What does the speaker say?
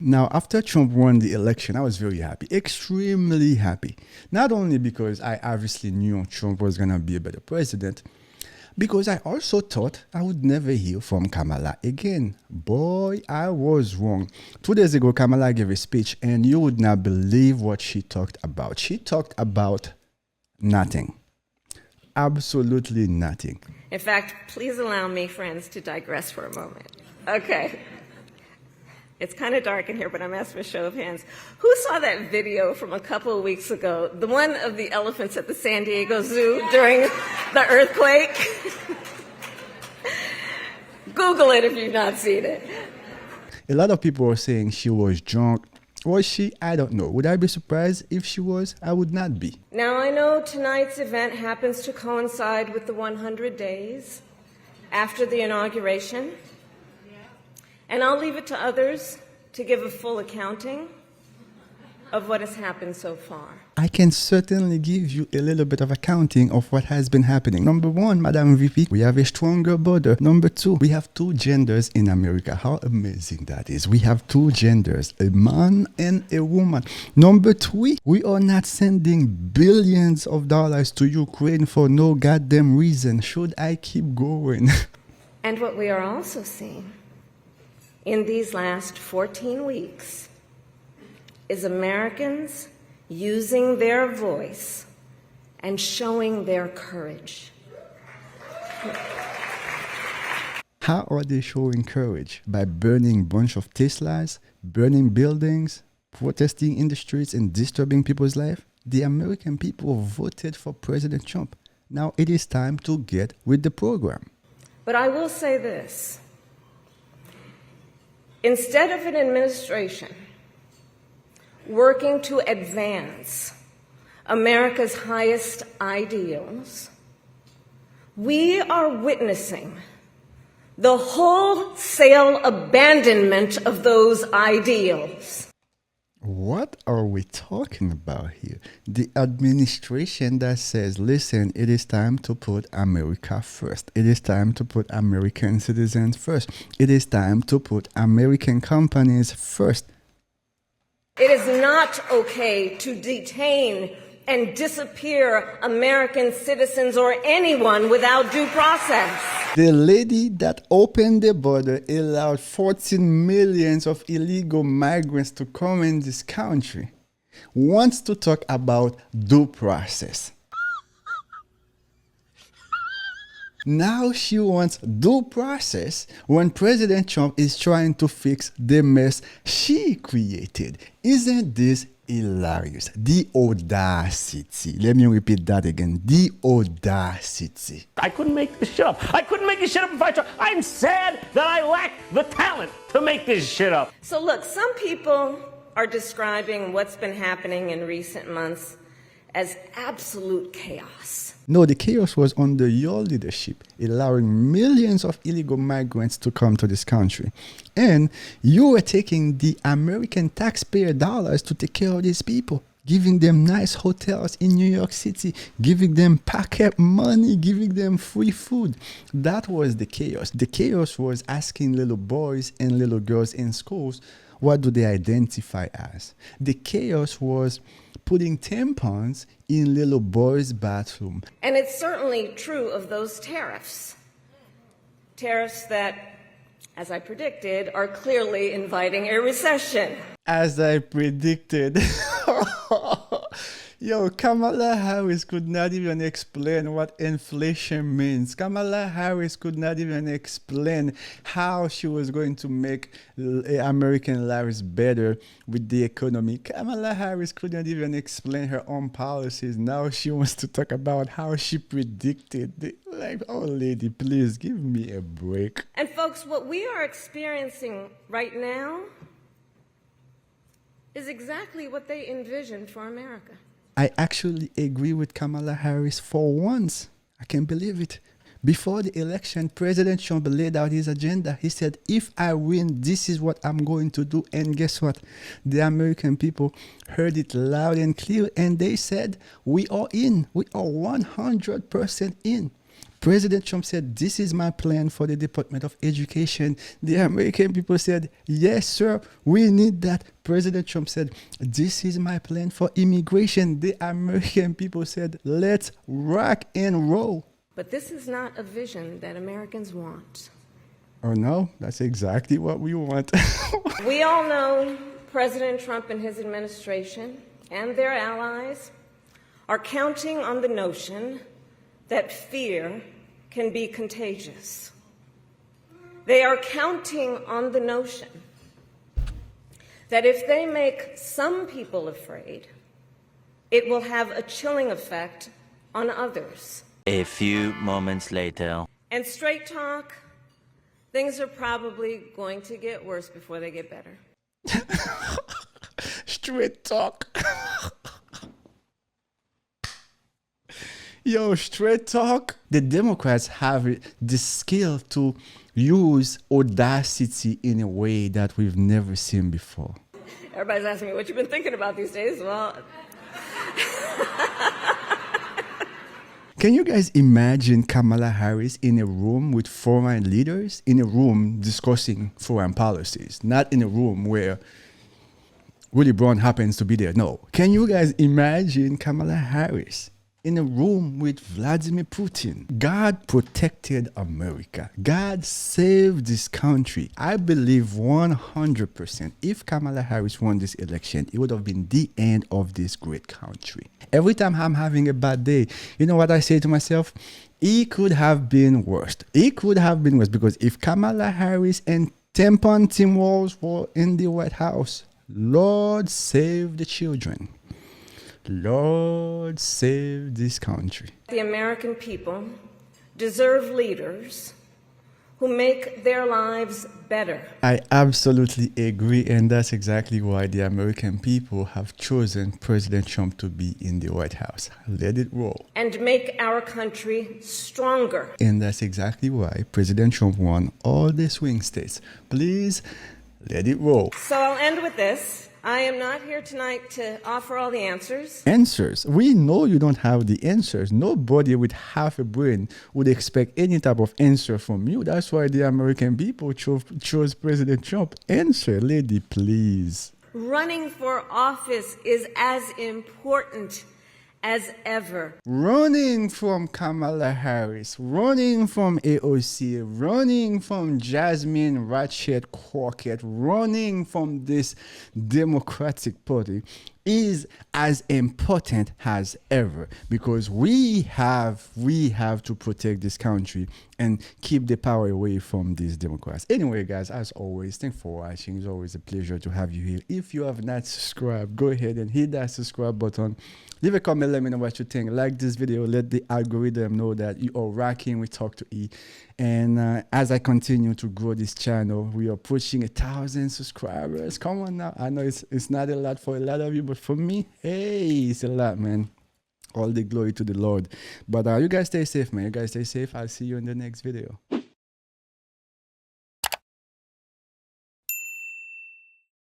Now, after Trump won the election, I was very happy, extremely happy. Not only because I obviously knew Trump was going to be a better president, because I also thought I would never hear from Kamala again. Boy, I was wrong. 2 days ago, Kamala gave a speech, and you would not believe what she talked about. She talked about nothing. Absolutely nothing. In fact, please allow me, friends, to digress for a moment. Okay. It's kind of dark in here, but I'm asking for a show of hands. Who saw that video from a couple of weeks ago, the one of the elephants at the San Diego Zoo during the earthquake? Google it if you've not seen it. A lot of people are saying she was drunk. Was she? I don't know. Would I be surprised if she was? I would not be. Now, I know tonight's event happens to coincide with the 100 days after the inauguration. And I'll leave it to others to give a full accounting of what has happened so far. I can certainly give you a little bit of accounting of what has been happening. Number one, Madam VP, we have a stronger border. Number two, we have two genders in America. How amazing that is. We have two genders, a man and a woman. Number three, we are not sending billions of dollars to Ukraine for no goddamn reason. Should I keep going? And what we are also seeing in these last 14 weeks is Americans using their voice and showing their courage. How are they showing courage? By burning a bunch of Teslas, burning buildings, protesting in the streets, and disturbing people's life? The American people voted for President Trump. Now it is time to get with the program. But I will say this. Instead of an administration working to advance America's highest ideals, we are witnessing the wholesale abandonment of those ideals. What are we talking about here? The administration that says, listen, it is time to put America first. It is time to put American citizens first. It is time to put American companies first. It is not okay to detain and disappear American citizens or anyone without due process. The lady that opened the border allowed 14 millions of illegal migrants to come in this country wants to talk about due process. Now she wants due process when President Trump is trying to fix the mess she created. Isn't this hilarious? The audacity. Let me repeat that again. The audacity. I couldn't make this shit up. I couldn't make this shit up if I tried. I'm sad that I lack the talent to make this shit up. So look, some people are describing what's been happening in recent months as absolute chaos. No, the chaos was under your leadership, allowing millions of illegal migrants to come to this country. And you were taking the American taxpayer dollars to take care of these people, giving them nice hotels in New York City, giving them pocket money, giving them free food. That was the chaos. The chaos was asking little boys and little girls in schools, what do they identify as? The chaos was putting tampons in little boys' bathroom. And it's certainly true of those tariffs. Tariffs that, as I predicted, are clearly inviting a recession. As I predicted. Yo, Kamala Harris could not even explain what inflation means. Kamala Harris could not even explain how she was going to make American lives better with the economy. Kamala Harris couldn't even explain her own policies. Now she wants to talk about how she predicted. Like, oh, lady, please give me a break. And folks, what we are experiencing right now is exactly what they envisioned for America. I actually agree with Kamala Harris for once. I can't believe it. Before the election, President Trump laid out his agenda. He said, if I win, this is what I'm going to do. And guess what? The American people heard it loud and clear. And they said, we are in. We are 100% in. President Trump said, this is my plan for the Department of Education. The American people said, yes, sir, we need that. President Trump said, this is my plan for immigration. The American people said, let's rock and roll. But this is not a vision that Americans want. Oh no, that's exactly what we want. We all know President Trump and his administration and their allies are counting on the notion that fear can be contagious. They are counting on the notion that if they make some people afraid, it will have a chilling effect on others. A few moments later. And straight talk, things are probably going to get worse before they get better. Straight talk. Yo, straight talk. The Democrats have the skill to use audacity in a way that we've never seen before. Everybody's asking me what you've been thinking about these days. Well, can you guys imagine Kamala Harris in a room with foreign leaders, in a room discussing foreign policies, not in a room where Willie Brown happens to be there? No. Can you guys imagine Kamala Harris in a room with Vladimir Putin? God protected America. God saved this country. I believe 100% if Kamala Harris won this election, it would have been the end of this great country. Every time I'm having a bad day, you know what I say to myself? It could have been worse. It could have been worse, because if Kamala Harris and Tampon Tim Walz were in the White House, Lord save the children. Lord save this country. the American people deserve leaders who make their lives better. I absolutely agree, and that's exactly why the American people have chosen President Trump to be in the White House. Let it roll. And make our country stronger. And that's exactly why President Trump won all the swing states. Please, let it roll. So I'll end with this. I am not here tonight to offer all the answers. Answers. We know you don't have the answers. Nobody with half a brain would expect any type of answer from you. That's why the American people chose President Trump. Answer, lady, please. Running for office is as important as ever. Running from Kamala Harris, running from AOC, running from Jasmine Ratchet Crockett, running from this Democratic Party is as important as ever, because we have to protect this country and keep the power away from these Democrats. Anyway, guys, as always, thanks for watching. It's always a pleasure to have you here. If you have not subscribed, go ahead and hit that subscribe button. Leave a comment, let me know what you think. Like this video, let the algorithm know that you are rocking with Talk to E. And as I continue to grow this channel, we are pushing 1,000 subscribers. Come on now. I know it's not a lot for a lot of you, but for me, hey, it's a lot, man. All the glory to the Lord. But you guys stay safe, man. You guys stay safe. I'll see you in the next video.